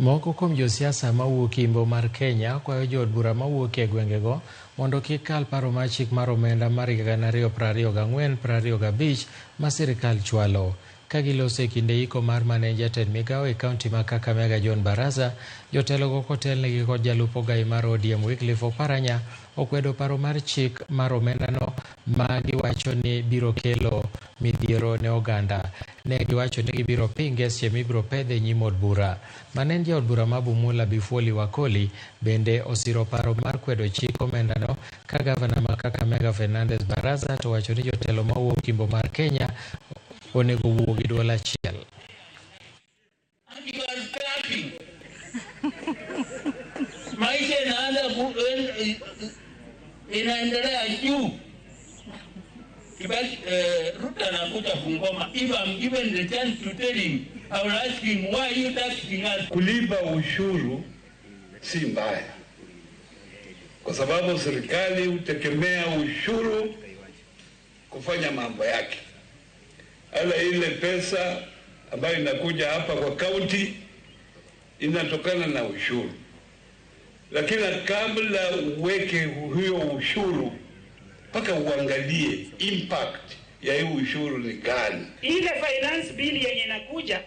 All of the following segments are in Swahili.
Moko kuom josiasa mawuok Imbo mar Kenya kwayo jood bura mawuok e gwengego mondo kik kal paro mar chik mar omenda mar 2024-25 ma sirkal chwalo. Ka giloso e kinde iko mar mane jatend migawo e kaunti ma Kakamega John Baraza, jotelogo kotelnegi kod jalup ogai mar ODM Wycliffe Oparanya okwedo paro mar chik mar omendano ma giwacho ni biro kelo midhiero ne oganda. Ne giwacho ni gibiro pinge seche mibiro pedhe e nyim od bura. Manen jaod bura ma Bumula Bifoli Wakoli bende osiro paro mar kwedo chik omendano ka gavana ma Kakamega Fernandes Baraza to wacho ni jotelo mawuok Imbo mar Kenya onego wuo gi dwol achiel. Maisha inaendelea juu. Ruto anakuja Bungoma. If I'm given the chance to tell him, I will ask him, why are you taxing us? Kulipa ushuru si mbaya, kwa sababu serikali hutegemea ushuru kufanya mambo yake. Ala ile pesa ambayo inakuja hapa kwa kaunti inatokana na ushuru. Lakini kabla uweke huyo ushuru, paka uangalie impact ya hiyo ushuru ni gani. Ile finance bill yenye inakuja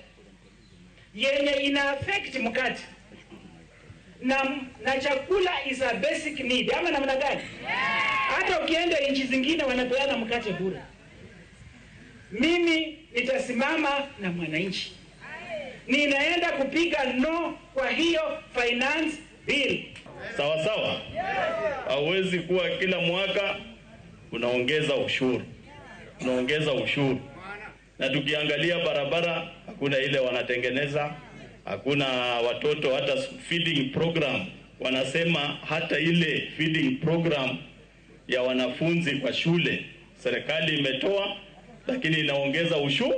yenye ina affect mkate na chakula is a basic need, ama namna gani? Hata ukienda nchi zingine wanapeana mkate bure. Mimi nitasimama na mwananchi, ninaenda kupiga no kwa hiyo finance bill. Sawa sawa, hauwezi kuwa kila mwaka unaongeza ushuru, na tukiangalia barabara hakuna ile wanatengeneza, hakuna watoto, hata feeding program wanasema, hata ile feeding program ya wanafunzi kwa shule serikali imetoa, lakini inaongeza ushuru.